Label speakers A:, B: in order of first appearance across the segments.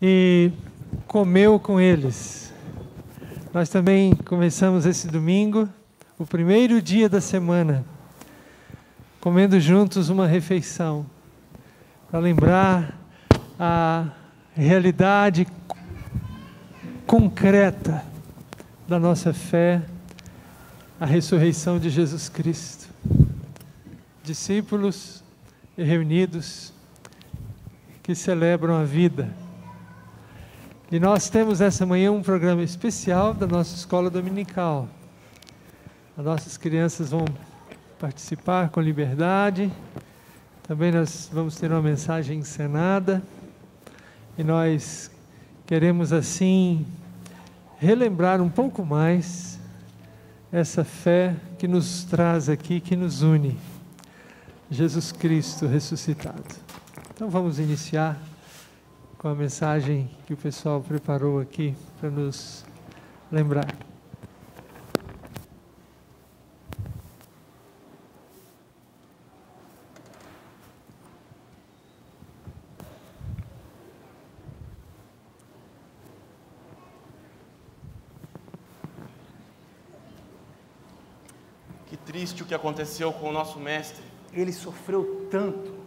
A: e comeu com eles. Nós também começamos esse domingo, o primeiro dia da semana, comendo juntos uma refeição, para lembrar a realidade concreta da nossa fé, a ressurreição de Jesus Cristo. Discípulos reunidos que celebram a vida. E nós temos essa manhã um programa especial da nossa escola dominical. As nossas crianças vão participar com liberdade. Também nós vamos ter uma mensagem encenada. E nós queremos assim relembrar um pouco mais essa fé que nos traz aqui, que nos une. Jesus Cristo ressuscitado. Então vamos iniciar com a mensagem que o pessoal preparou aqui para nos lembrar.
B: Que triste o que aconteceu com o nosso mestre.
C: Ele sofreu tanto.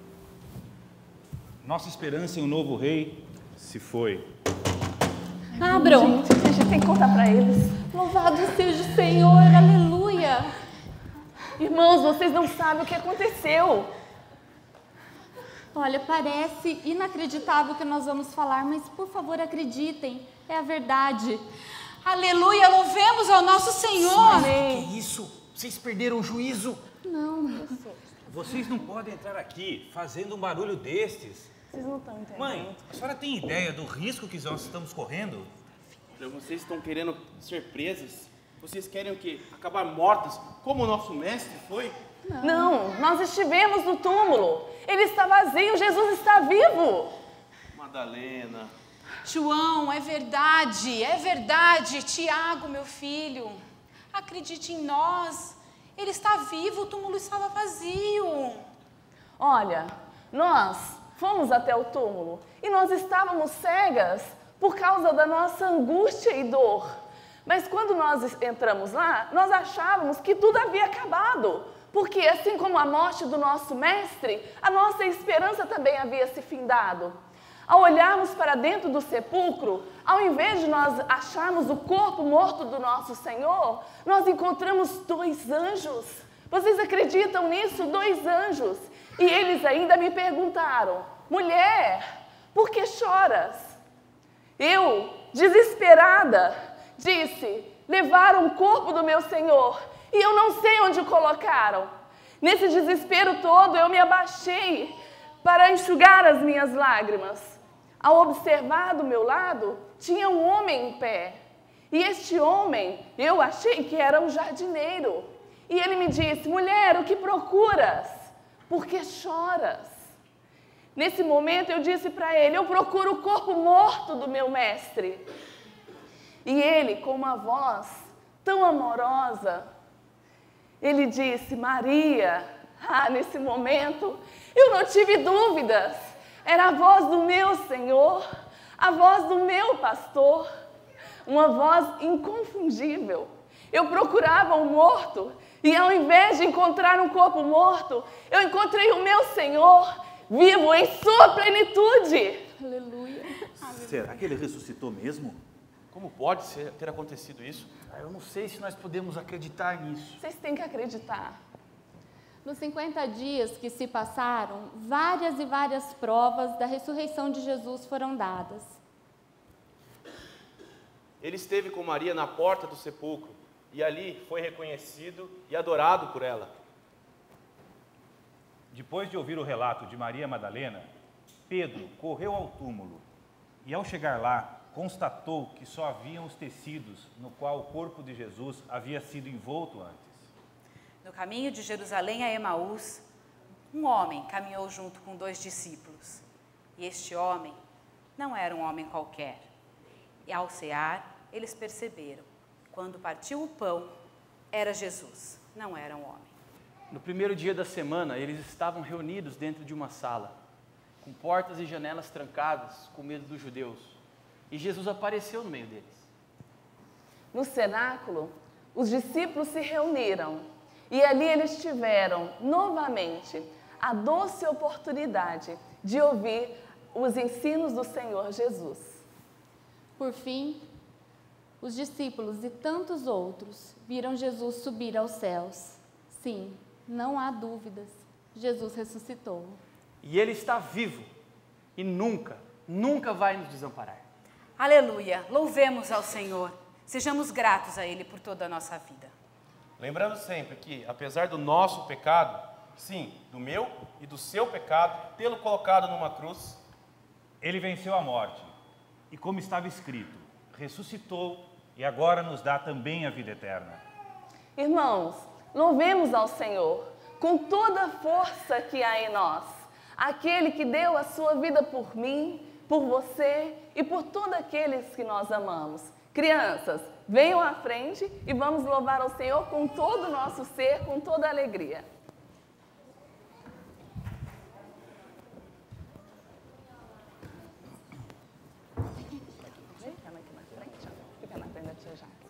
D: Nossa esperança em um novo rei se foi.
E: Abram!
F: Gente, a gente tem que contar para eles.
E: Louvado seja o Senhor, aleluia!
F: Irmãos, vocês não sabem o que aconteceu.
E: Olha, parece inacreditável o que nós vamos falar, mas por favor acreditem, é a verdade. Aleluia, louvemos ao nosso Senhor!
F: Amém.
C: Que isso? Vocês perderam o juízo?
E: Não,
D: Vocês não podem entrar aqui fazendo um barulho destes.
F: Vocês não estão entendendo.
D: Mãe, a senhora tem ideia do risco que nós estamos correndo?
B: Vocês estão querendo ser presas? Vocês querem o quê? Acabar mortas, como o nosso mestre foi?
F: Não, nós estivemos no túmulo. Ele está vazio, Jesus está vivo.
B: Madalena.
G: João, é verdade. Tiago, meu filho, acredite em nós. Ele está vivo, o túmulo estava vazio.
F: Olha, nós fomos até o túmulo e nós estávamos cegas por causa da nossa angústia e dor. Mas quando nós entramos lá, nós achávamos que tudo havia acabado. Porque assim como a morte do nosso mestre, a nossa esperança também havia se findado. Ao olharmos para dentro do sepulcro, ao invés de nós acharmos o corpo morto do nosso Senhor, nós encontramos 2 anjos. Vocês acreditam nisso? 2 anjos. E eles ainda me perguntaram: mulher, por que choras? Eu, desesperada, disse: levaram o corpo do meu Senhor e eu não sei onde o colocaram. Nesse desespero todo, eu me abaixei para enxugar as minhas lágrimas. Ao observar do meu lado, tinha um homem em pé. E este homem, eu achei que era um jardineiro. E ele me disse: mulher, o que procuras? Por que choras? Nesse momento eu disse para ele: eu procuro o corpo morto do meu mestre. E ele, com uma voz tão amorosa, ele disse: Maria. Nesse momento eu não tive dúvidas. Era a voz do meu Senhor, a voz do meu pastor, uma voz inconfundível. Eu procurava um morto e ao invés de encontrar um corpo morto, eu encontrei o meu Senhor vivo em sua plenitude.
E: aleluia.
C: Será que ele ressuscitou mesmo?
B: Como pode ter acontecido isso?
C: Eu não sei se nós podemos acreditar nisso.
F: Vocês têm que acreditar.
E: Nos 50 dias que se passaram, várias e várias provas da ressurreição de Jesus foram dadas.
B: Ele esteve com Maria na porta do sepulcro e ali foi reconhecido e adorado por ela.
D: Depois de ouvir o relato de Maria Madalena, Pedro correu ao túmulo e, ao chegar lá, constatou que só haviam os tecidos no qual o corpo de Jesus havia sido envolto antes.
H: No caminho de Jerusalém a Emaús, um homem caminhou junto com 2 discípulos. E este homem não era um homem qualquer. E ao cear, eles perceberam, quando partiu o pão, era Jesus, não era um homem.
I: No primeiro dia da semana, eles estavam reunidos dentro de uma sala, com portas e janelas trancadas, com medo dos judeus. e Jesus apareceu no meio deles.
F: No cenáculo, os discípulos se reuniram e ali eles tiveram novamente a doce oportunidade de ouvir os ensinos do Senhor Jesus.
E: Por fim, os discípulos e tantos outros viram Jesus subir aos céus. Sim, não há dúvidas, Jesus ressuscitou.
I: E Ele está vivo e nunca vai nos desamparar.
H: Aleluia, louvemos ao Senhor, sejamos gratos a Ele por toda a nossa vida.
B: Lembrando sempre que, apesar do nosso pecado, sim, do meu e do seu pecado, tê-lo colocado numa cruz,
D: Ele venceu a morte e, como estava escrito, ressuscitou e agora nos dá também a vida eterna.
F: Irmãos, louvemos ao Senhor com toda a força que há em nós. Aquele que deu a sua vida por mim, por você e por todos aqueles que nós amamos. Crianças, venham à frente e vamos louvar ao Senhor com todo o nosso ser, com toda a alegria. Fica na frente da tia Jaque.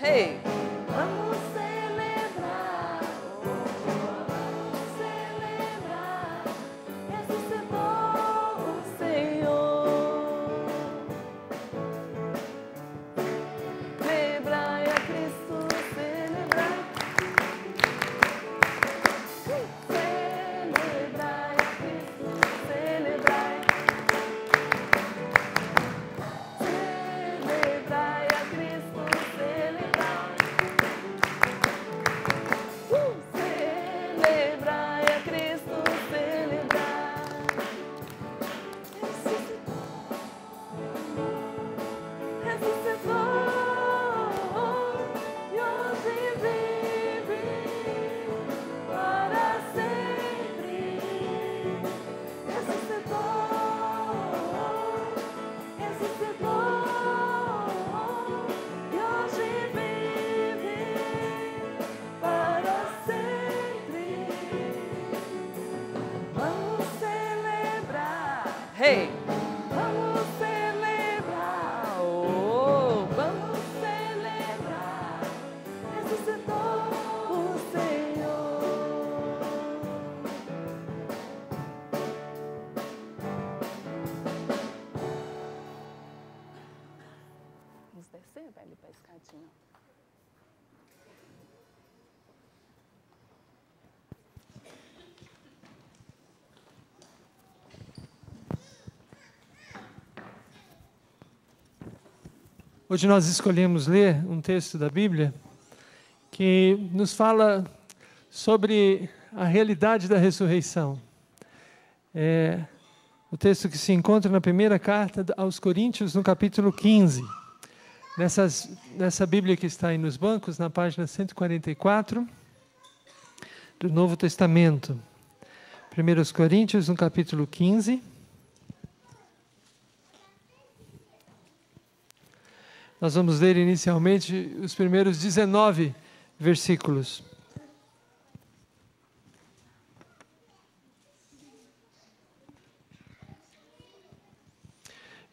F: Hey! Vamos celebrar, vamos celebrar, ressuscitou o Senhor. Celebrai a Cristo, celebrai. Celebrai a Cristo, celebrai. Celebrai a Cristo, celebrai. Celebrai a Cristo, celebrai. Ressuscitou e hoje vive para sempre. Ressuscitou e hoje vive para sempre. Vamos celebrar, hey! Vamos celebrar, oh, vamos celebrar. Ressuscitou o Senhor. Vamos descer, vai ali para a escadinha.
A: Hoje nós escolhemos ler um texto da Bíblia que nos fala sobre a realidade da ressurreição. É o texto que se encontra na primeira carta aos Coríntios, no capítulo 15. Nessa Bíblia que está aí nos bancos, na página 144 do Novo Testamento. 1 Coríntios, no capítulo 15. Nós vamos ler inicialmente os primeiros 19 versículos.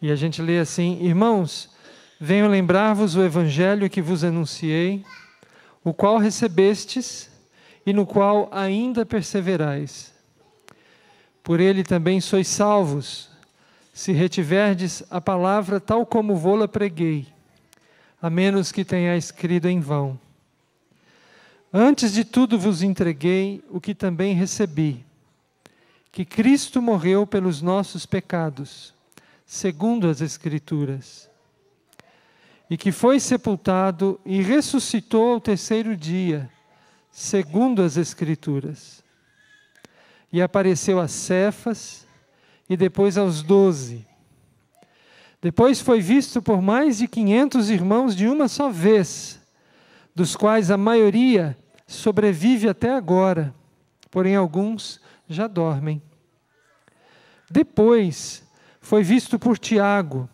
A: E a gente lê assim: irmãos, venho lembrar-vos o evangelho que vos anunciei, o qual recebestes e no qual ainda perseverais. Por ele também sois salvos, se retiverdes a palavra tal como vô-la preguei, a menos que tenhais crido em vão. Antes de tudo vos entreguei o que também recebi, que Cristo morreu pelos nossos pecados, segundo as Escrituras, e que foi sepultado e ressuscitou ao terceiro dia, segundo as Escrituras. E apareceu a Cefas, e depois aos 12. Depois foi visto por mais de 500 irmãos de uma só vez, dos quais a maioria sobrevive até agora, porém alguns já dormem. Depois foi visto por Tiago,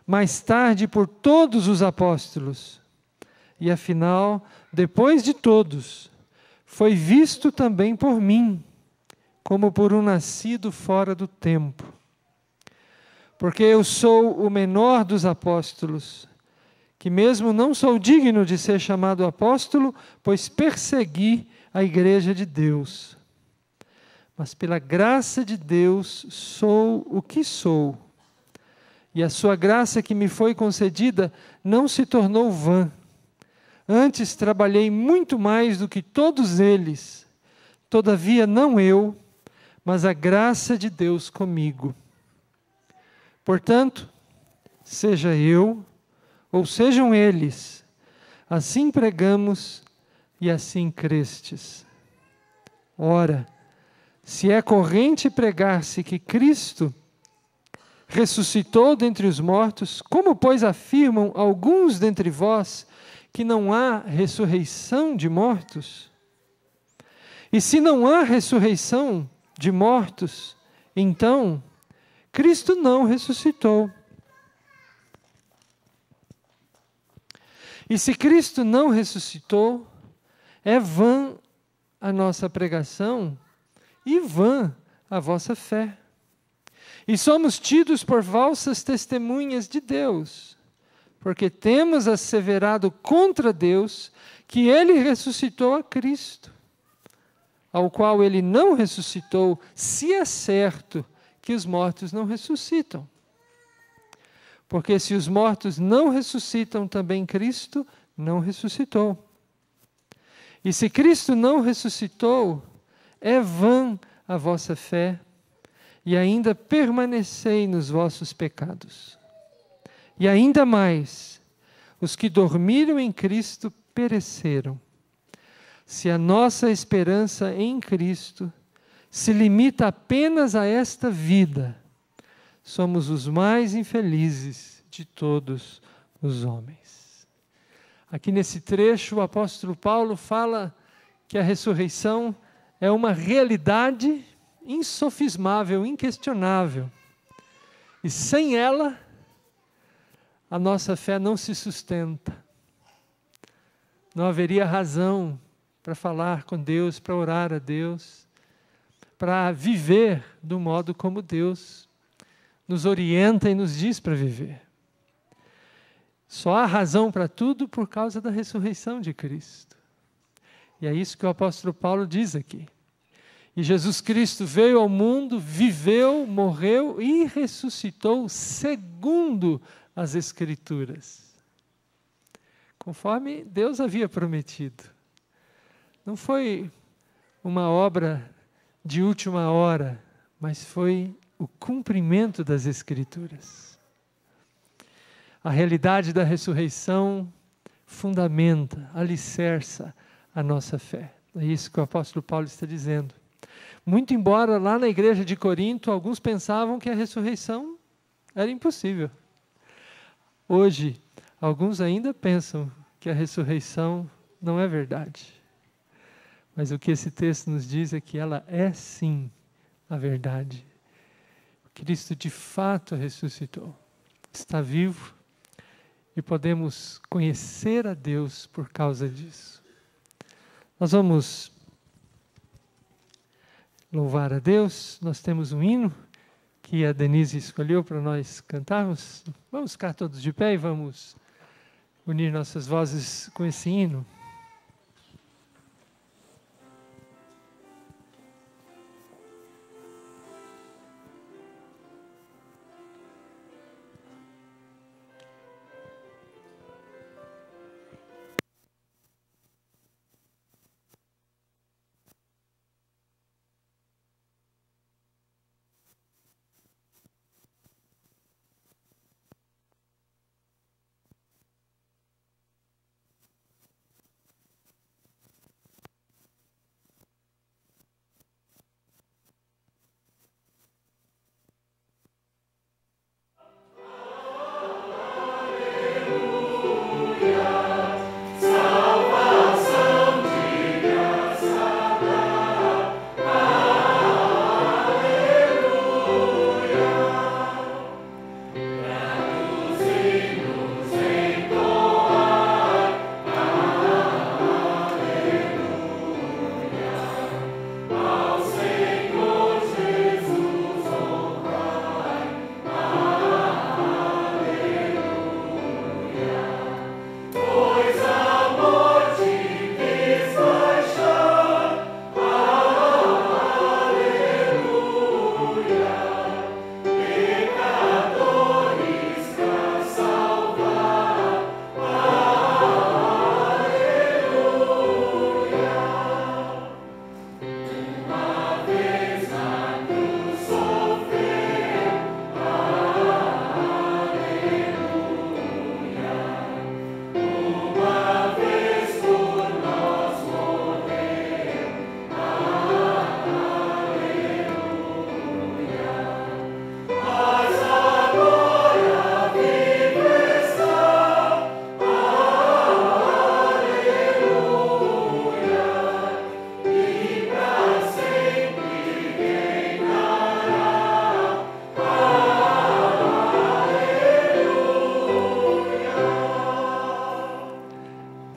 A: mais tarde por todos os apóstolos. E afinal, depois de todos, foi visto também por mim, como por um nascido fora do tempo. Porque eu sou o menor dos apóstolos, que mesmo não sou digno de ser chamado apóstolo, pois persegui a igreja de Deus. Mas pela graça de Deus sou o que sou. E a sua graça que me foi concedida não se tornou vã. Antes trabalhei muito mais do que todos eles. Todavia não eu, mas a graça de Deus comigo. Portanto, seja eu, ou sejam eles, assim pregamos e assim crestes. Ora, se é corrente pregar-se que Cristo ressuscitou dentre os mortos, como, pois, afirmam alguns dentre vós que não há ressurreição de mortos? E se não há ressurreição de mortos, então Cristo não ressuscitou. E se Cristo não ressuscitou, é vã a nossa pregação e vã a vossa fé. E somos tidos por falsas testemunhas de Deus, porque temos asseverado contra Deus que Ele ressuscitou a Cristo, ao qual Ele não ressuscitou, se é certo que os mortos não ressuscitam. Porque se os mortos não ressuscitam, também Cristo não ressuscitou. E se Cristo não ressuscitou, é vã a vossa fé, e ainda permanecei nos vossos pecados. E ainda mais, os que dormiram em Cristo pereceram. Se a nossa esperança em Cristo se limita apenas a esta vida, somos os mais infelizes de todos os homens. Aqui nesse trecho, o apóstolo Paulo fala que a ressurreição é uma realidade insofismável, inquestionável. E sem ela, a nossa fé não se sustenta. Não haveria razão para falar com Deus, para orar a Deus, para viver do modo como Deus nos orienta e nos diz para viver. Só há razão para tudo por causa da ressurreição de Cristo. E é isso que o apóstolo Paulo diz aqui. E Jesus Cristo veio ao mundo, viveu, morreu e ressuscitou segundo as Escrituras, conforme Deus havia prometido. Não foi uma obra de última hora, mas foi o cumprimento das Escrituras. A realidade da ressurreição fundamenta, alicerça a nossa fé. É isso que o apóstolo Paulo está dizendo. Muito embora lá na igreja de Corinto, alguns pensavam que a ressurreição era impossível. Hoje, alguns ainda pensam que a ressurreição não é verdade. Mas o que esse texto nos diz é que ela é sim a verdade. Cristo de fato ressuscitou, está vivo e podemos conhecer a Deus por causa disso. Nós vamos louvar a Deus, nós temos um hino que a Denise escolheu para nós cantarmos. Vamos ficar todos de pé e vamos unir nossas vozes com esse hino.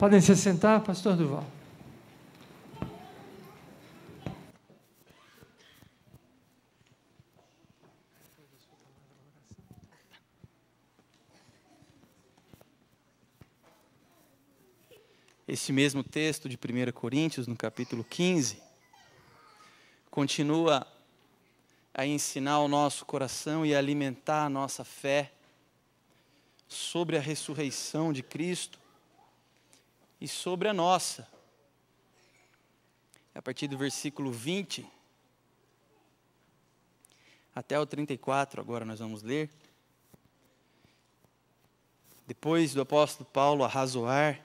A: Podem se sentar, pastor Duval.
J: Esse mesmo texto de 1 Coríntios, no capítulo 15, continua a ensinar o nosso coração e a alimentar a nossa fé sobre a ressurreição de Cristo e sobre a nossa. A partir do versículo 20 até o 34, agora nós vamos ler. Depois do apóstolo Paulo arrazoar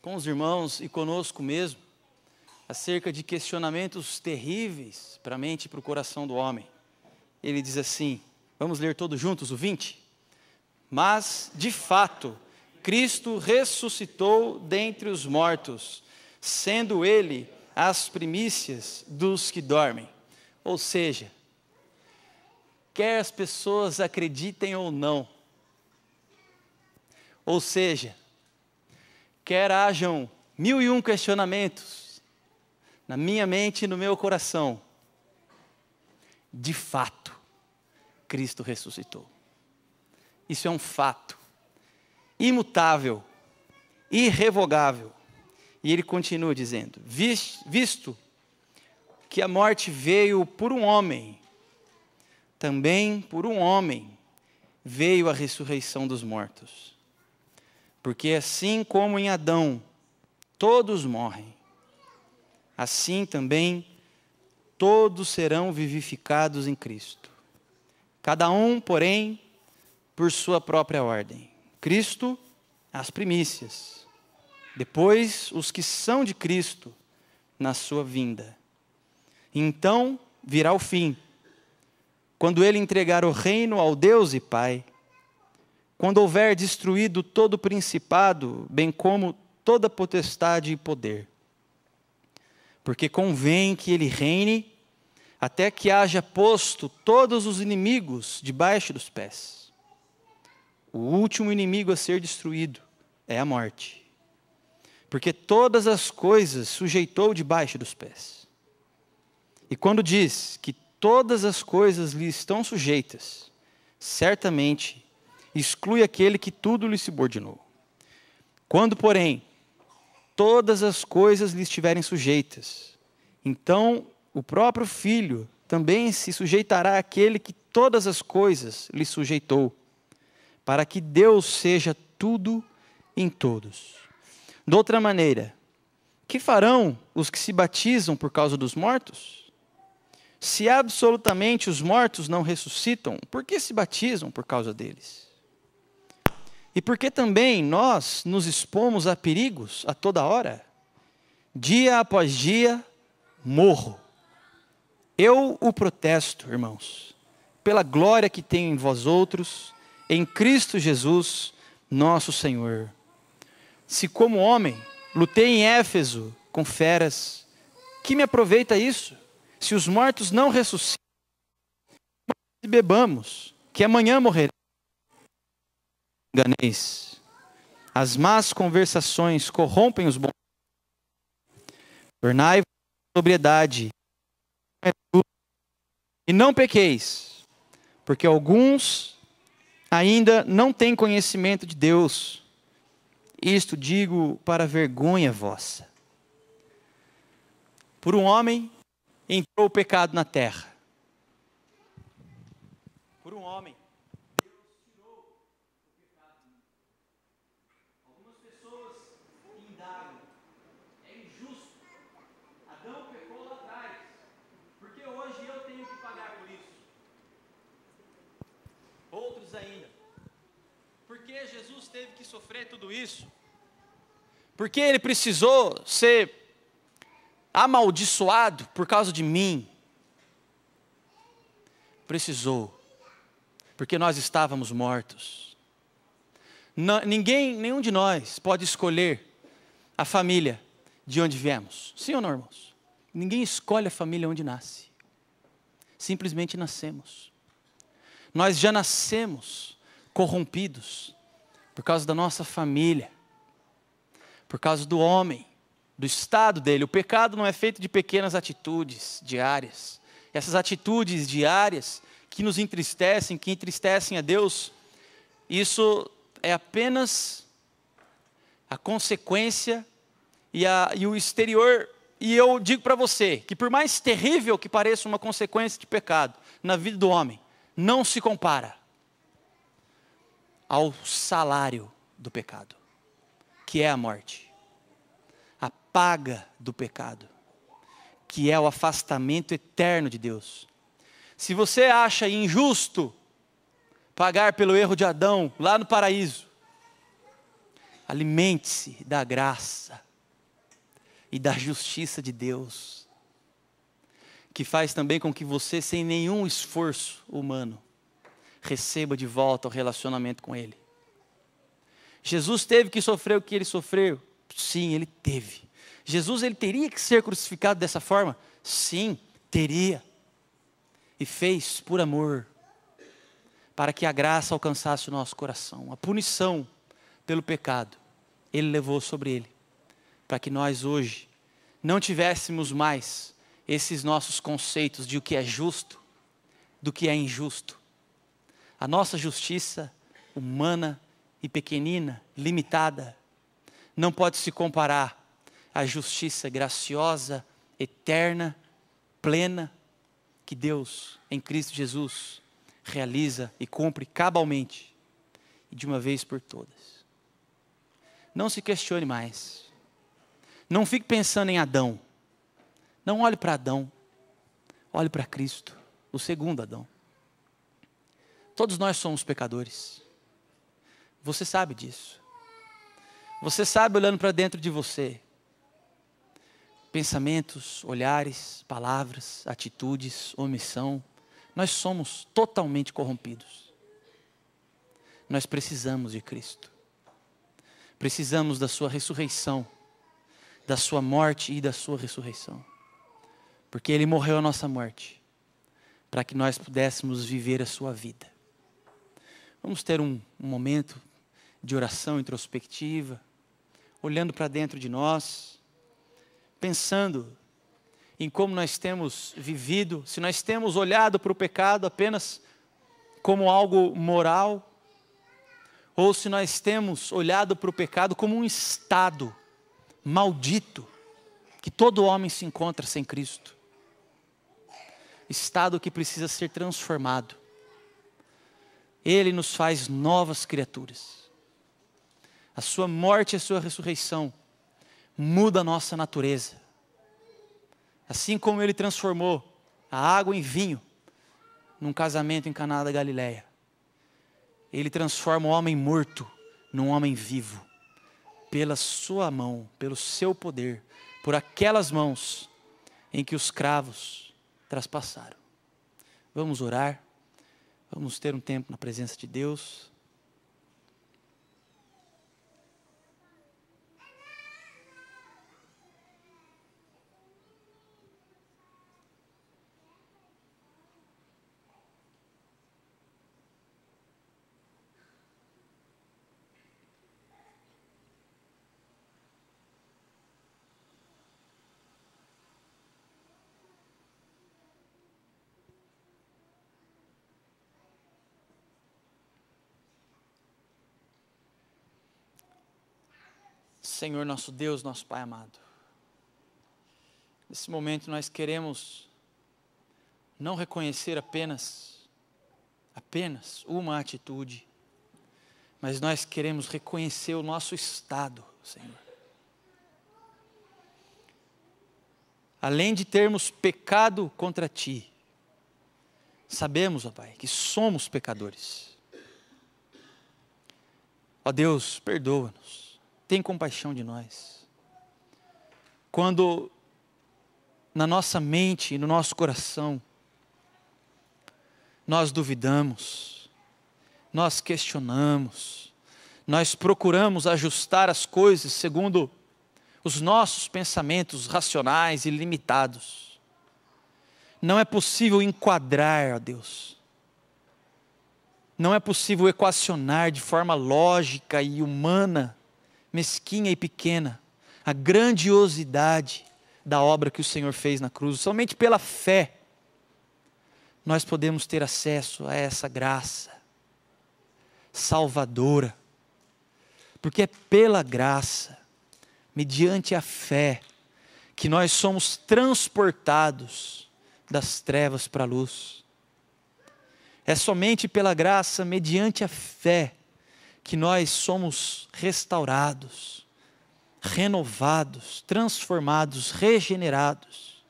J: com os irmãos e conosco mesmo, acerca de questionamentos terríveis para a mente e para o coração do homem. Ele diz assim, vamos ler todos juntos o 20? Mas, de fato, Cristo ressuscitou dentre os mortos, sendo Ele as primícias dos que dormem. Ou seja, quer as pessoas acreditem ou não, ou seja, quer hajam 1001 questionamentos na minha mente e no meu coração, de fato, Cristo ressuscitou. Isso é um fato, imutável, irrevogável. E ele continua dizendo, visto que a morte veio por um homem, também por um homem veio a ressurreição dos mortos. Porque assim como em Adão todos morrem, assim também todos serão vivificados em Cristo. Cada um, porém, por sua própria ordem. Cristo, as primícias. Depois, os que são de Cristo, na sua vinda. Então, virá o fim, quando Ele entregar o reino ao Deus e Pai, quando houver destruído todo principado, bem como toda potestade e poder. Porque convém que Ele reine, até que haja posto todos os inimigos debaixo dos pés. O último inimigo a ser destruído é a morte. Porque todas as coisas sujeitou debaixo dos pés. E quando diz que todas as coisas lhe estão sujeitas, certamente exclui aquele que tudo lhe subordinou. Quando, porém, todas as coisas lhe estiverem sujeitas, então o próprio Filho também se sujeitará àquele que todas as coisas lhe sujeitou, para que Deus seja tudo em todos. De outra maneira, que farão os que se batizam por causa dos mortos? Se absolutamente os mortos não ressuscitam, por que se batizam por causa deles? E por que também nós nos expomos a perigos a toda hora? Dia após dia, morro. Eu o protesto, irmãos, pela glória que tenho em vós outros, em Cristo Jesus, nosso Senhor. Se como homem lutei em Éfeso com feras, que me aproveita isso? Se os mortos não ressuscitam, bebamos, que amanhã morreremos. Enganeis. As más conversações corrompem os bons. Tornai-vos a sobriedade, e não pequeis, porque alguns ainda não têm conhecimento de Deus. Isto digo para vergonha vossa. Por um homem entrou o pecado na terra. Por um homem, Deus tirou o pecado. Algumas pessoas indagam: é injusto. Adão pecou lá atrás, porque hoje eu tenho que pagar por isso. Outros ainda: por que Jesus teve que sofrer tudo isso? Por que ele precisou ser amaldiçoado por causa de mim? Precisou, porque nós estávamos mortos. Nenhum de nós pode escolher a família de onde viemos. Sim ou não, irmãos? Ninguém escolhe a família onde nasce. Simplesmente nascemos. Nós já nascemos corrompidos por causa da nossa família, por causa do homem, do estado dele. O pecado não é feito de pequenas atitudes diárias. Essas atitudes diárias que nos entristecem, que entristecem a Deus, isso é apenas a consequência e o exterior. E eu digo para você que por mais terrível que pareça uma consequência de pecado na vida do homem, não se compara ao salário do pecado, que é a morte. A paga do pecado, que é o afastamento eterno de Deus. Se você acha injusto pagar pelo erro de Adão lá no paraíso, alimente-se da graça e da justiça de Deus, que faz também com que você, sem nenhum esforço humano, receba de volta o relacionamento com Ele. Jesus teve que sofrer o que Ele sofreu? Sim, Ele teve. Jesus, Ele teria que ser crucificado dessa forma? Sim, teria. E fez por amor, para que a graça alcançasse o nosso coração. A punição pelo pecado, Ele levou sobre Ele, para que nós hoje não tivéssemos mais esses nossos conceitos de o que é justo, do que é injusto. A nossa justiça humana e pequenina, limitada, não pode se comparar à justiça graciosa, eterna, plena, que Deus, em Cristo Jesus, realiza e cumpre cabalmente, e de uma vez por todas. Não se questione mais. Não fique pensando em Adão. Não olhe para Adão. Olhe para Cristo, o segundo Adão. Todos nós somos pecadores. Você sabe disso. Você sabe, olhando para dentro de você, pensamentos, olhares, palavras, atitudes, omissão, nós somos totalmente corrompidos. Nós precisamos de Cristo. Precisamos da sua ressurreição, da sua morte e da sua ressurreição. Porque Ele morreu a nossa morte, para que nós pudéssemos viver a sua vida. Vamos ter um momento de oração introspectiva, olhando para dentro de nós, pensando em como nós temos vivido, se nós temos olhado para o pecado apenas como algo moral, ou se nós temos olhado para o pecado como um estado maldito, que todo homem se encontra sem Cristo. Estado que precisa ser transformado. Ele nos faz novas criaturas. A sua morte e a sua ressurreição muda a nossa natureza. Assim como Ele transformou a água em vinho num casamento em Caná da Galileia, Ele transforma o homem morto num homem vivo, pela sua mão, pelo seu poder, por aquelas mãos em que os cravos traspassaram. Vamos orar, vamos ter um tempo na presença de Deus. Senhor nosso Deus, nosso Pai amado, nesse momento nós queremos não reconhecer apenas uma atitude, mas nós queremos reconhecer o nosso estado, Senhor. Além de termos pecado contra Ti, sabemos, ó Pai, que somos pecadores. Ó Deus, perdoa-nos. Tem compaixão de nós. Quando na nossa mente e no nosso coração nós duvidamos, nós questionamos, nós procuramos ajustar as coisas segundo os nossos pensamentos racionais e limitados, não é possível enquadrar, ó Deus, não é possível equacionar de forma lógica e humana, mesquinha e pequena, a grandiosidade da obra que o Senhor fez na cruz. Somente pela fé nós podemos ter acesso a essa graça salvadora, porque é pela graça, mediante a fé, que nós somos transportados das trevas para a luz. É somente pela graça, mediante a fé, que nós somos restaurados, renovados, transformados, regenerados,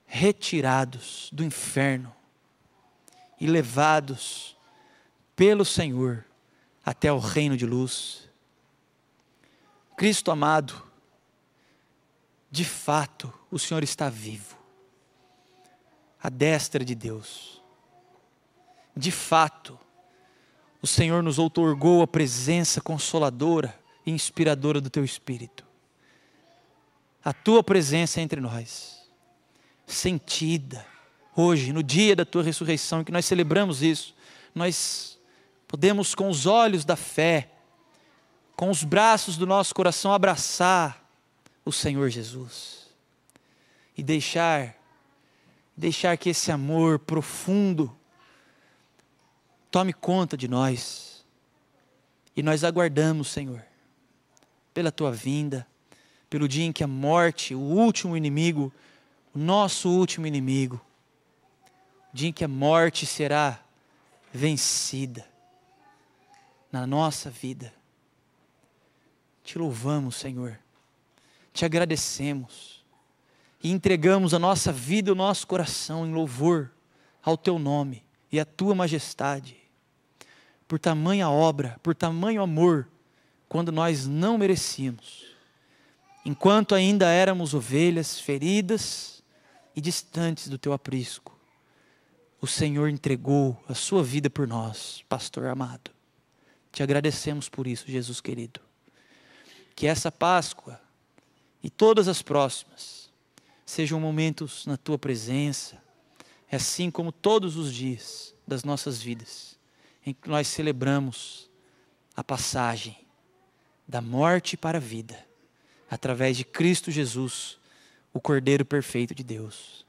J: retirados do inferno e levados pelo Senhor até o reino de luz. Cristo amado, de fato o Senhor está vivo, à destra de Deus. De fato, o Senhor nos outorgou a presença consoladora e inspiradora do Teu Espírito. A Tua presença entre nós, sentida hoje, no dia da Tua ressurreição, em que nós celebramos isso, nós podemos com os olhos da fé, com os braços do nosso coração abraçar o Senhor Jesus e deixar que esse amor profundo tome conta de nós. E nós aguardamos, Senhor, pela Tua vinda, pelo dia em que a morte, o último inimigo, o nosso último inimigo, o dia em que a morte será vencida na nossa vida. Te louvamos, Senhor, te agradecemos e entregamos a nossa vida e o nosso coração em louvor ao Teu nome e à Tua majestade, por tamanha obra, por tamanho amor, quando nós não merecíamos, enquanto ainda éramos ovelhas feridas e distantes do Teu aprisco, o Senhor entregou a Sua vida por nós, pastor amado. Te agradecemos por isso, Jesus querido. Que essa Páscoa e todas as próximas sejam momentos na Tua presença, assim como todos os dias das nossas vidas, em que nós celebramos a passagem da morte para a vida, através de Cristo Jesus, o Cordeiro perfeito de Deus.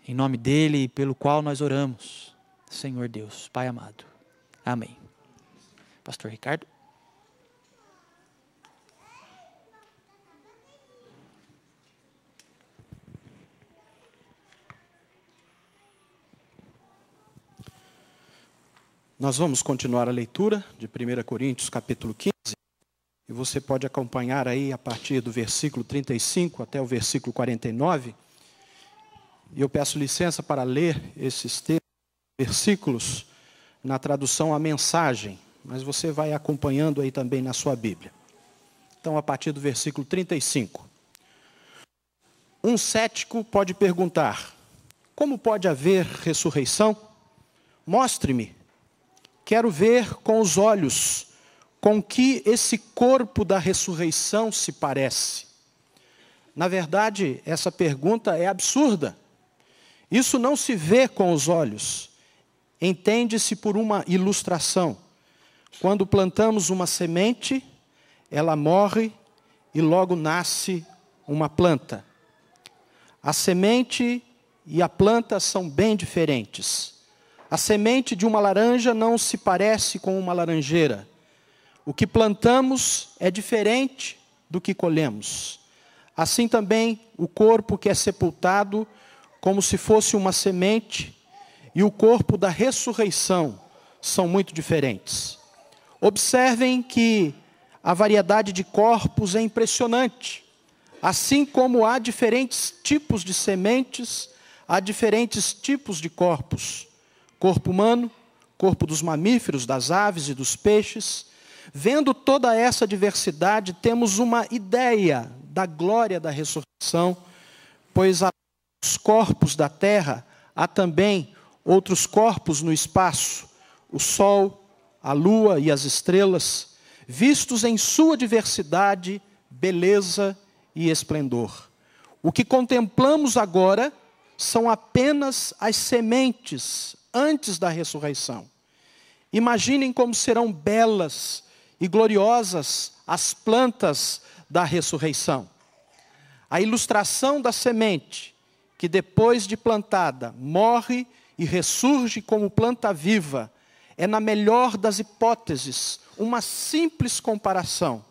J: Em nome dele e pelo qual nós oramos, Senhor Deus, Pai amado. Amém. Pastor Ricardo.
K: Nós vamos continuar a leitura de 1 Coríntios, capítulo 15. E você pode acompanhar aí a partir do versículo 35 até o versículo 49. E eu peço licença para ler esses versículos na tradução A Mensagem. Mas você vai acompanhando aí também na sua Bíblia. Então, a partir do versículo 35. Um cético pode perguntar: como pode haver ressurreição? Mostre-me. Quero ver com os olhos com que esse corpo da ressurreição se parece. Na verdade, essa pergunta é absurda. Isso não se vê com os olhos. Entende-se por uma ilustração. Quando plantamos uma semente, ela morre e logo nasce uma planta. A semente e a planta são bem diferentes. A semente de uma laranja não se parece com uma laranjeira. O que plantamos é diferente do que colhemos. Assim também o corpo que é sepultado como se fosse uma semente e o corpo da ressurreição são muito diferentes. Observem que a variedade de corpos é impressionante. Assim como há diferentes tipos de sementes, há diferentes tipos de corpos. Corpo humano, corpo dos mamíferos, das aves e dos peixes. Vendo toda essa diversidade, temos uma ideia da glória da ressurreição, pois há os corpos da terra, há também outros corpos no espaço, o sol, a lua e as estrelas, vistos em sua diversidade, beleza e esplendor. O que contemplamos agora são apenas as sementes antes da ressurreição. Imaginem como serão belas e gloriosas as plantas da ressurreição. A ilustração da semente, que depois de plantada, morre e ressurge como planta viva, é, na melhor das hipóteses, uma simples comparação,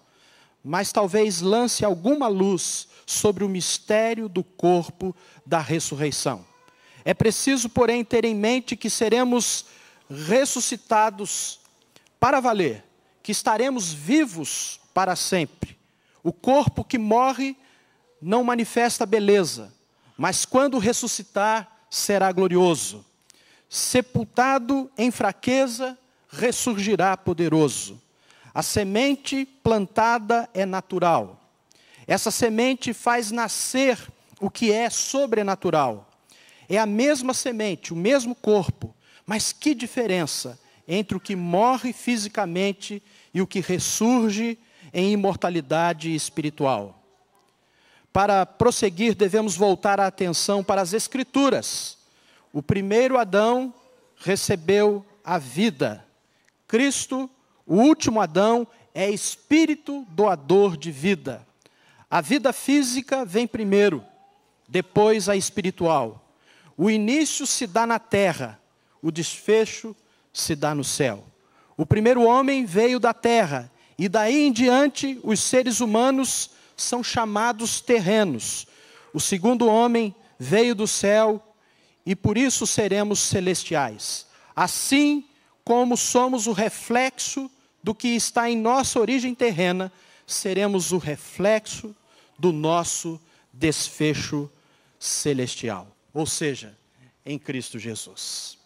K: mas talvez lance alguma luz sobre o mistério do corpo da ressurreição. É preciso, porém, ter em mente que seremos ressuscitados para valer, que estaremos vivos para sempre. O corpo que morre não manifesta beleza, mas quando ressuscitar, será glorioso. Sepultado em fraqueza, ressurgirá poderoso. A semente plantada é natural. Essa semente faz nascer o que é sobrenatural. É a mesma semente, o mesmo corpo, mas que diferença entre o que morre fisicamente e o que ressurge em imortalidade espiritual. Para prosseguir, devemos voltar a atenção para as Escrituras. O primeiro Adão recebeu a vida. Cristo, o último Adão, é espírito doador de vida. A vida física vem primeiro, depois a espiritual. O início se dá na terra, o desfecho se dá no céu. O primeiro homem veio da terra, e daí em diante os seres humanos são chamados terrenos. O segundo homem veio do céu, e por isso seremos celestiais. Assim como somos o reflexo do que está em nossa origem terrena, seremos o reflexo do nosso desfecho celestial. Ou seja, em Cristo Jesus.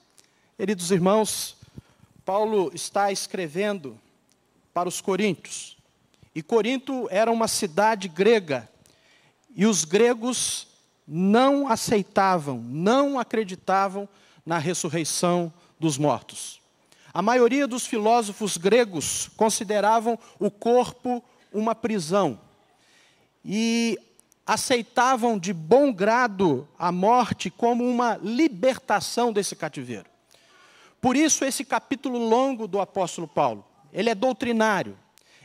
K: Queridos irmãos, Paulo está escrevendo para os coríntios. E Corinto era uma cidade grega. E os gregos não aceitavam, não acreditavam na ressurreição dos mortos. A maioria dos filósofos gregos consideravam o corpo uma prisão. E aceitavam de bom grado a morte como uma libertação desse cativeiro. Por isso, esse capítulo longo do apóstolo Paulo, ele é doutrinário,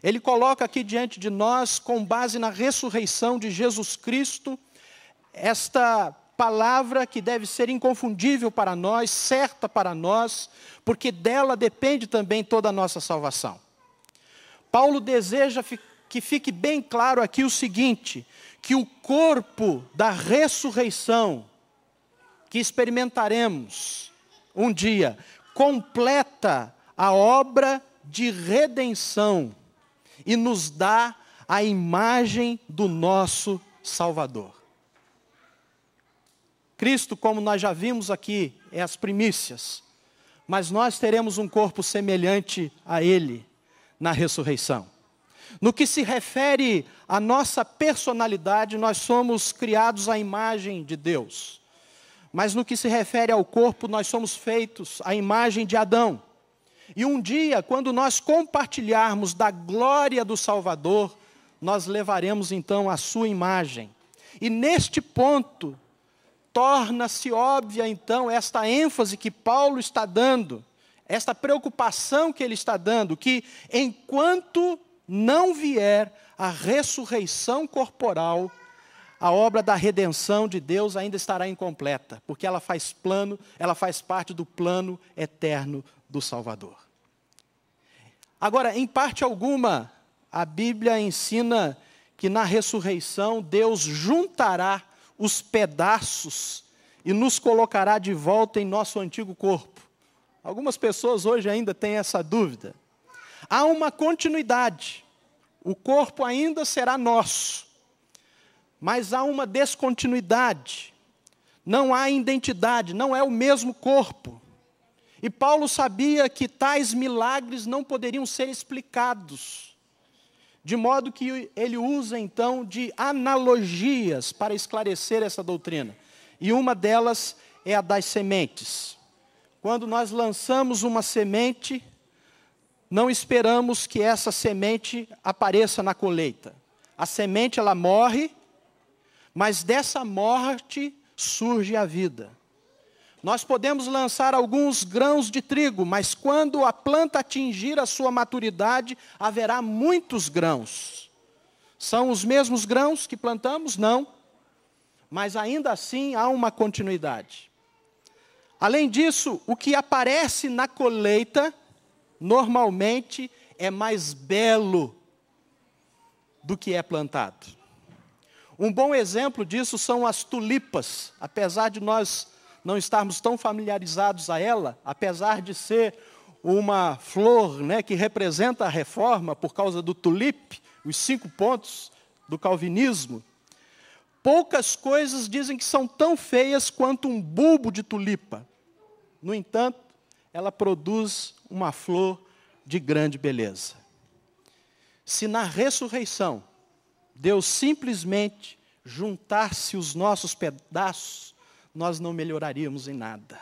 K: ele coloca aqui diante de nós, com base na ressurreição de Jesus Cristo, esta palavra que deve ser inconfundível para nós, certa para nós, porque dela depende também toda a nossa salvação. Paulo deseja que fique bem claro aqui o seguinte, que o corpo da ressurreição que experimentaremos um dia, completa a obra de redenção e nos dá a imagem do nosso Salvador. Cristo, como nós já vimos aqui, é as primícias, mas nós teremos um corpo semelhante a Ele na ressurreição. No que se refere à nossa personalidade, nós somos criados à imagem de Deus. Mas no que se refere ao corpo, nós somos feitos à imagem de Adão. E um dia, quando nós compartilharmos da glória do Salvador, nós levaremos então a sua imagem. E neste ponto, torna-se óbvia então esta ênfase que Paulo está dando, esta preocupação que ele está dando, que enquanto não vier a ressurreição corporal, a obra da redenção de Deus ainda estará incompleta, porque ela faz parte do plano eterno do Salvador. Agora, em parte alguma, a Bíblia ensina que na ressurreição Deus juntará os pedaços e nos colocará de volta em nosso antigo corpo. Algumas pessoas hoje ainda têm essa dúvida. Há uma continuidade. O corpo ainda será nosso. Mas há uma descontinuidade. Não há identidade, não é o mesmo corpo. E Paulo sabia que tais milagres não poderiam ser explicados. De modo que ele usa, então, de analogias para esclarecer essa doutrina. E uma delas é a das sementes. Quando nós lançamos uma semente, não esperamos que essa semente apareça na colheita. A semente, ela morre, mas dessa morte surge a vida. Nós podemos lançar alguns grãos de trigo, mas quando a planta atingir a sua maturidade, haverá muitos grãos. São os mesmos grãos que plantamos? Não. Mas ainda assim há uma continuidade. Além disso, o que aparece na colheita, normalmente, é mais belo do que é plantado. Um bom exemplo disso são as tulipas. Apesar de nós não estarmos tão familiarizados a ela, apesar de ser uma flor, né, que representa a reforma por causa do tulipe, os 5 pontos do calvinismo, poucas coisas dizem que são tão feias quanto um bulbo de tulipa. No entanto, ela produz uma flor de grande beleza. Se na ressurreição Deus simplesmente juntasse os nossos pedaços, nós não melhoraríamos em nada.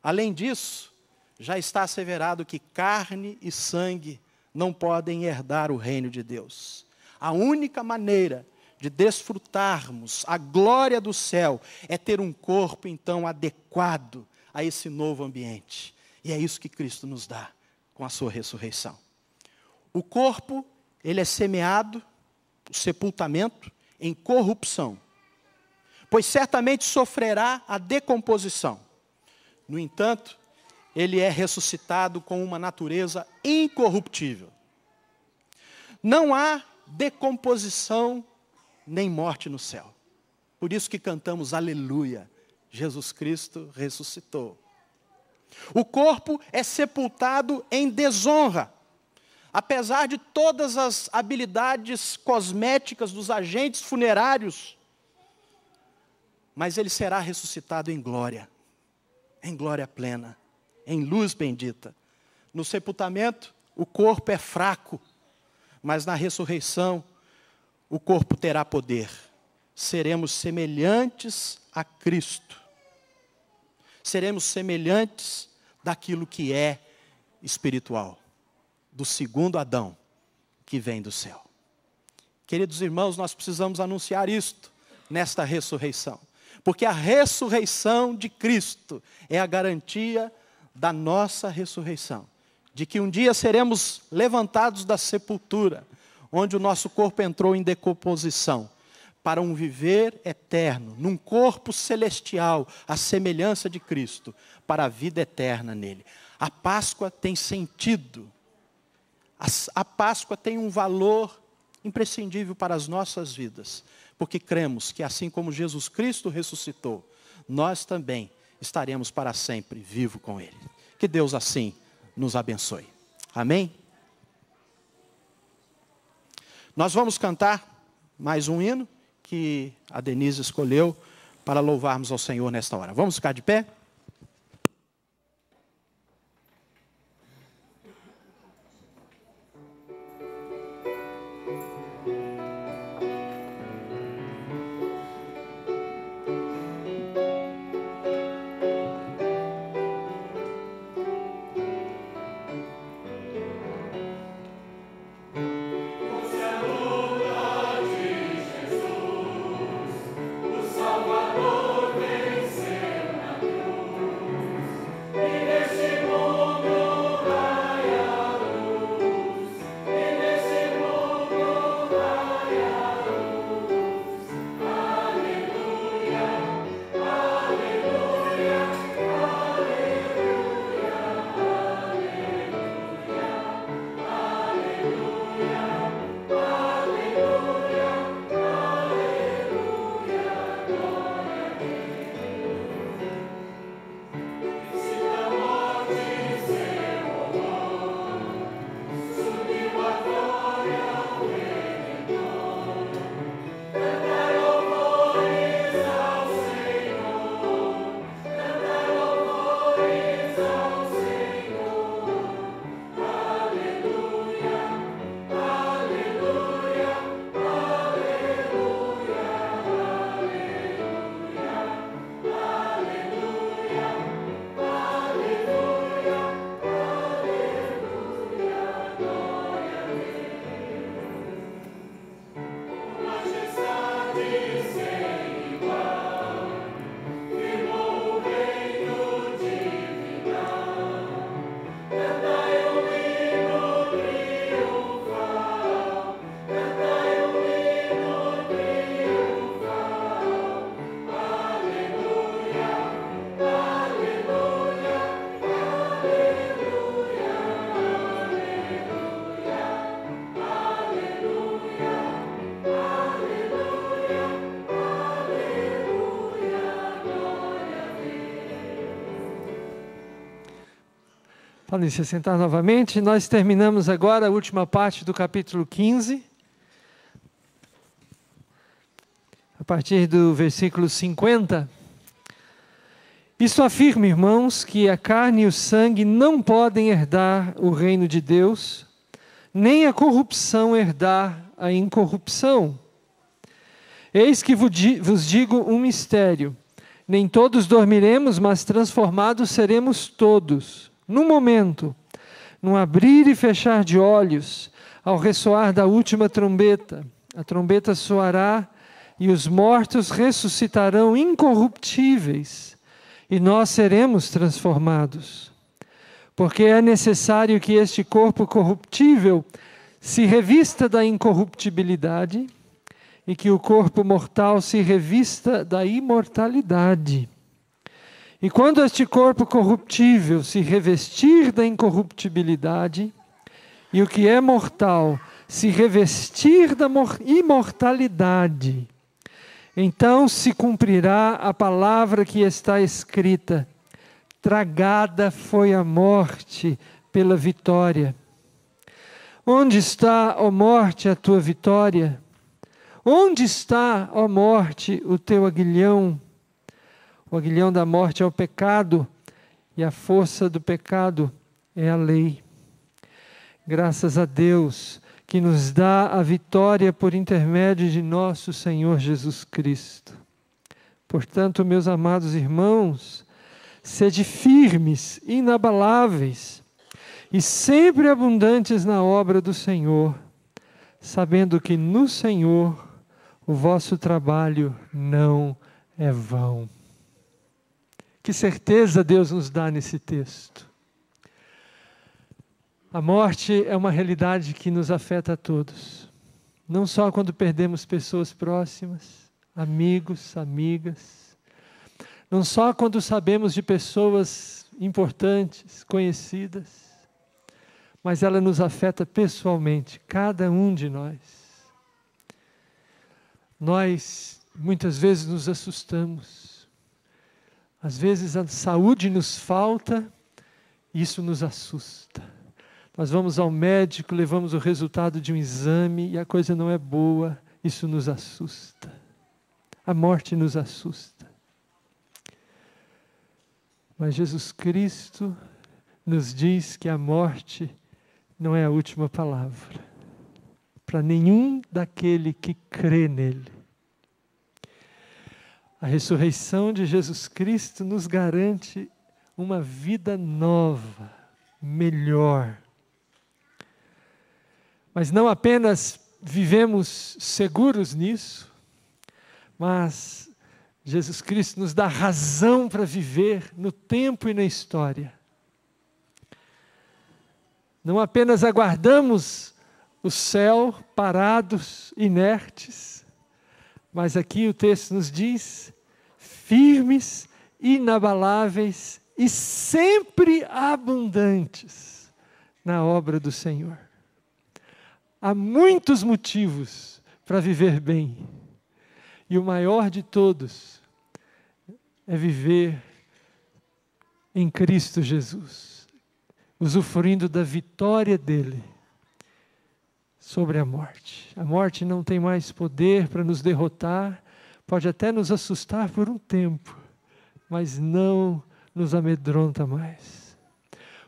K: Além disso, já está asseverado que carne e sangue não podem herdar o reino de Deus. A única maneira de desfrutarmos a glória do céu é ter um corpo, então, adequado a esse novo ambiente. E é isso que Cristo nos dá com a sua ressurreição. O corpo, ele é semeado, o sepultamento, em corrupção, pois certamente sofrerá a decomposição. No entanto, ele é ressuscitado com uma natureza incorruptível. Não há decomposição nem morte no céu. Por isso que cantamos aleluia, Jesus Cristo ressuscitou. O corpo é sepultado em desonra. Apesar de todas as habilidades cosméticas dos agentes funerários, mas ele será ressuscitado em glória plena, em luz bendita. No sepultamento, o corpo é fraco, mas na ressurreição, o corpo terá poder. Seremos semelhantes a Cristo. Seremos semelhantes daquilo que é espiritual, do segundo Adão, que vem do céu. Queridos irmãos, nós precisamos anunciar isto nesta ressurreição. Porque a ressurreição de Cristo é a garantia da nossa ressurreição. de que um dia seremos levantados da sepultura, onde o nosso corpo entrou em decomposição, para um viver eterno, num corpo celestial, à semelhança de Cristo, para a vida eterna nele. A Páscoa tem sentido. A Páscoa tem um valor imprescindível para as nossas vidas, porque cremos que assim como Jesus Cristo ressuscitou, nós também estaremos para sempre vivos com Ele. Que Deus assim nos abençoe. Amém? Nós vamos cantar mais um hino que a Denise escolheu para louvarmos ao Senhor nesta hora. Vamos ficar de pé?
A: Podem se sentar novamente. Nós terminamos agora a última parte do capítulo 15. A partir do versículo 50. Isto afirma, irmãos, que a carne e o sangue não podem herdar o reino de Deus, nem a corrupção herdar a incorrupção. Eis que vos digo um mistério. Nem todos dormiremos, mas transformados seremos todos. Num momento, num abrir e fechar de olhos, ao ressoar da última trombeta, a trombeta soará e os mortos ressuscitarão incorruptíveis, e nós seremos transformados. Porque é necessário que este corpo corruptível se revista da incorruptibilidade e que o corpo mortal se revista da imortalidade. E quando este corpo corruptível se revestir da incorruptibilidade, e o que é mortal se revestir da imortalidade, então se cumprirá a palavra que está escrita: tragada foi a morte pela vitória. Onde está, ó morte, a tua vitória? Onde está, ó morte, o teu aguilhão? O aguilhão da morte é o pecado, e a força do pecado é a lei. Graças a Deus, que nos dá a vitória por intermédio de nosso Senhor Jesus Cristo. Portanto, meus amados irmãos, sede firmes, inabaláveis, e sempre abundantes na obra do Senhor, sabendo que no Senhor o vosso trabalho não é vão. Que certeza Deus nos dá nesse texto. A morte é uma realidade que nos afeta a todos. Não só quando perdemos pessoas próximas, amigos, amigas. Não só quando sabemos de pessoas importantes, conhecidas. Mas ela nos afeta pessoalmente, cada um de nós. Nós, muitas vezes, nos assustamos. Às vezes a saúde nos falta, e isso nos assusta. Nós vamos ao médico, levamos o resultado de um exame e a coisa não é boa, isso nos assusta. A morte nos assusta. Mas Jesus Cristo nos diz que a morte não é a última palavra para nenhum daquele que crê nele. A ressurreição de Jesus Cristo nos garante uma vida nova, melhor. Mas não apenas vivemos seguros nisso, mas Jesus Cristo nos dá razão para viver no tempo e na história. Não apenas aguardamos o céu parados, inertes, mas aqui o texto nos diz, firmes, inabaláveis e sempre abundantes na obra do Senhor. Há muitos motivos para viver bem. E o maior de todos é viver em Cristo Jesus, usufruindo da vitória dele sobre a morte. A morte não tem mais poder para nos derrotar, pode até nos assustar por um tempo, mas não nos amedronta mais.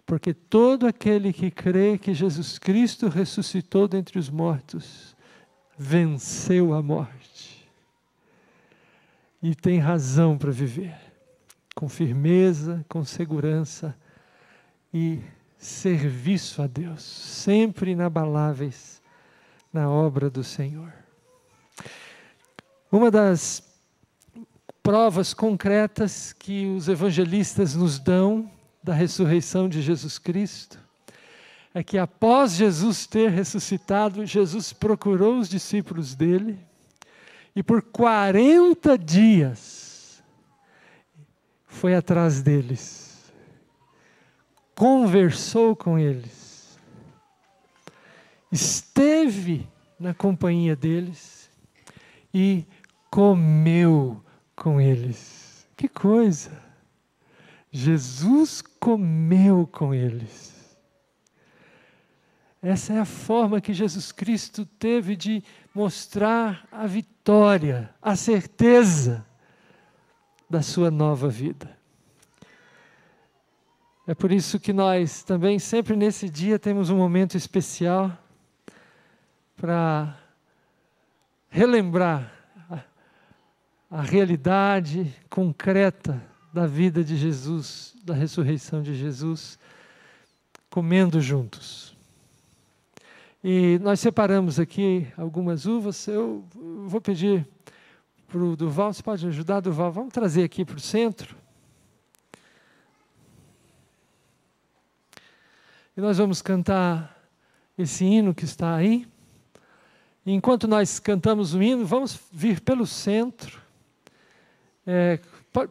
A: Porque todo aquele que crê que Jesus Cristo ressuscitou dentre os mortos, venceu a morte. E tem razão para viver, com firmeza, com segurança e serviço a Deus, sempre inabaláveis na obra do Senhor. Uma das provas concretas que os evangelistas nos dão da ressurreição de Jesus Cristo é que após Jesus ter ressuscitado, Jesus procurou os discípulos dele e por 40 dias foi atrás deles, conversou com eles, esteve na companhia deles e comeu com eles. Que coisa! Jesus comeu com eles. Essa é a forma que Jesus Cristo teve de mostrar a vitória, a certeza da sua nova vida. É por isso que nós também, sempre nesse dia, temos um momento especial para relembrar a realidade concreta da vida de Jesus, da ressurreição de Jesus, comendo juntos. E nós separamos aqui algumas uvas. Eu vou pedir para o Duval, você pode ajudar, Duval? Vamos trazer aqui para o centro. E nós vamos cantar esse hino que está aí. E enquanto nós cantamos o hino, vamos vir pelo centro.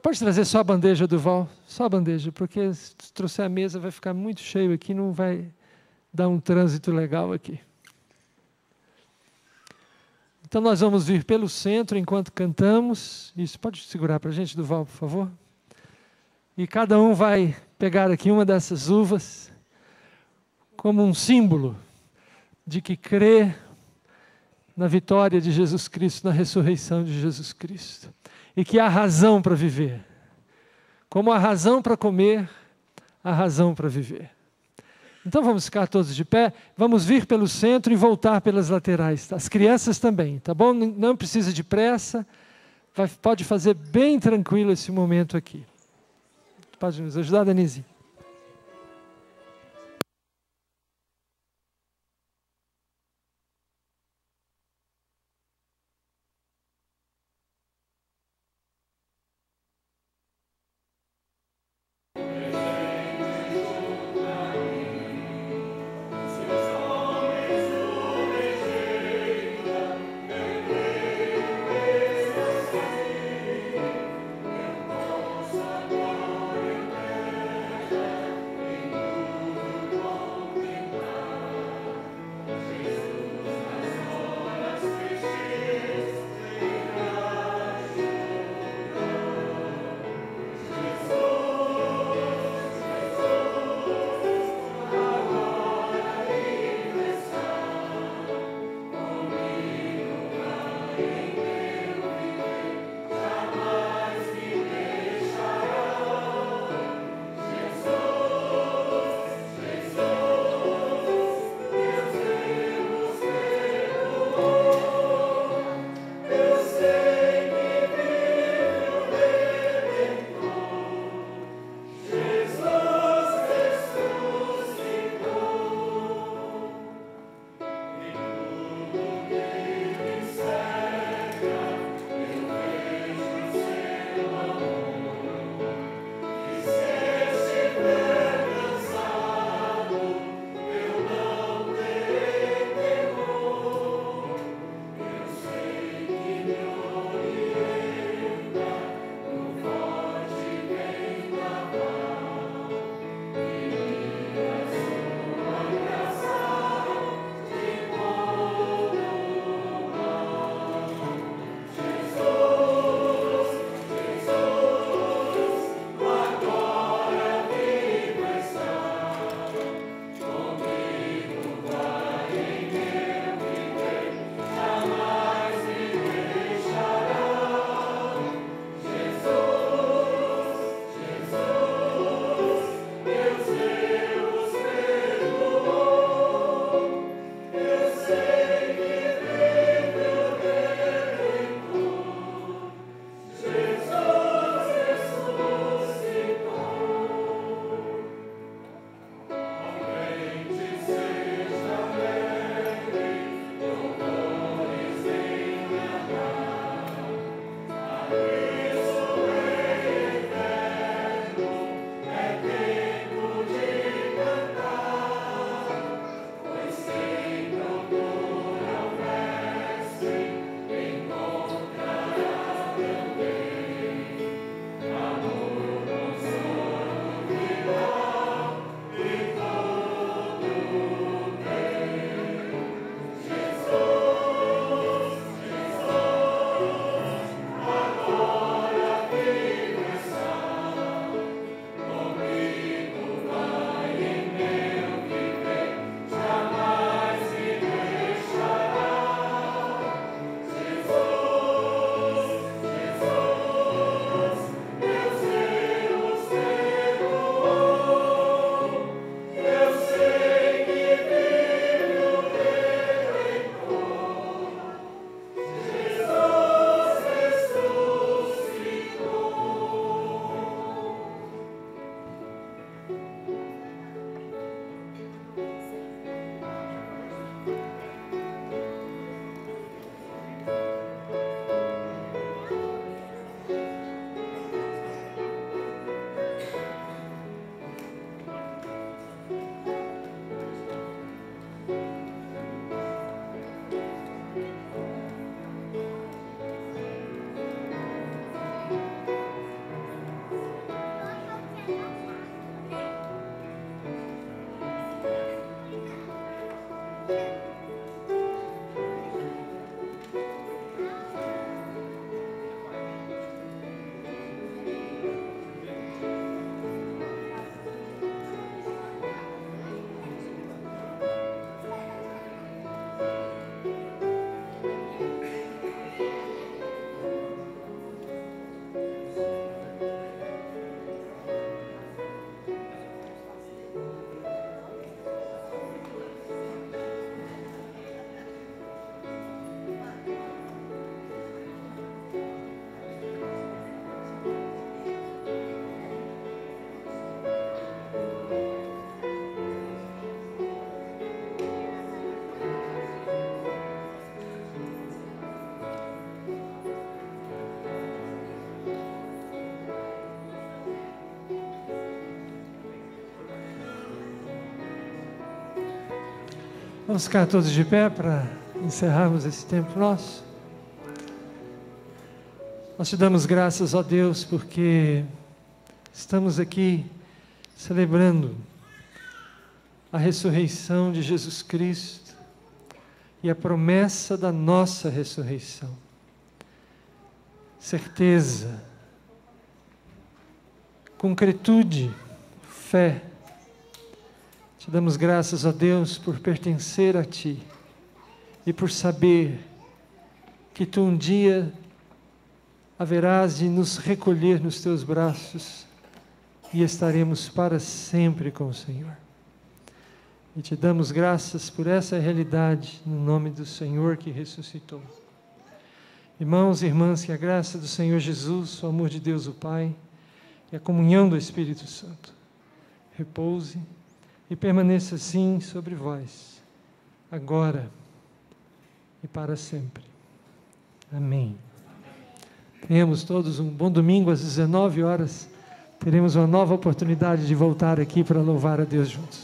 A: Pode trazer só a bandeja, Duval, só a bandeja, porque se trouxer a mesa vai ficar muito cheio aqui, não vai dar um trânsito legal aqui. Então nós vamos vir pelo centro enquanto cantamos. Isso, pode segurar para a gente, Duval, por favor? E cada um vai pegar aqui uma dessas uvas como um símbolo de que crê na vitória de Jesus Cristo, na ressurreição de Jesus Cristo. E que há razão para viver. Como há razão para comer, há razão para viver. Então vamos ficar todos de pé, vamos vir pelo centro e voltar pelas laterais. Tá? As crianças também, tá bom? Não precisa de pressa, pode fazer bem tranquilo esse momento aqui. Pode nos ajudar, Denise? Vamos ficar todos de pé para encerrarmos esse tempo nosso. Nós te damos graças, ó Deus, porque estamos aqui celebrando a ressurreição de Jesus Cristo e a promessa da nossa ressurreição. Certeza, concretude, fé. Te damos graças, ó Deus, por pertencer a Ti e por saber que Tu um dia haverás de nos recolher nos Teus braços e estaremos para sempre com o Senhor. E Te damos graças por essa realidade, no nome do Senhor que ressuscitou. Irmãos e irmãs, que a graça do Senhor Jesus, o amor de Deus o Pai e a comunhão do Espírito Santo repouse e permaneça assim sobre vós, agora e para sempre. Amém. Tenhamos todos um bom domingo às 19 horas. Teremos uma nova oportunidade de voltar aqui para louvar a Deus juntos.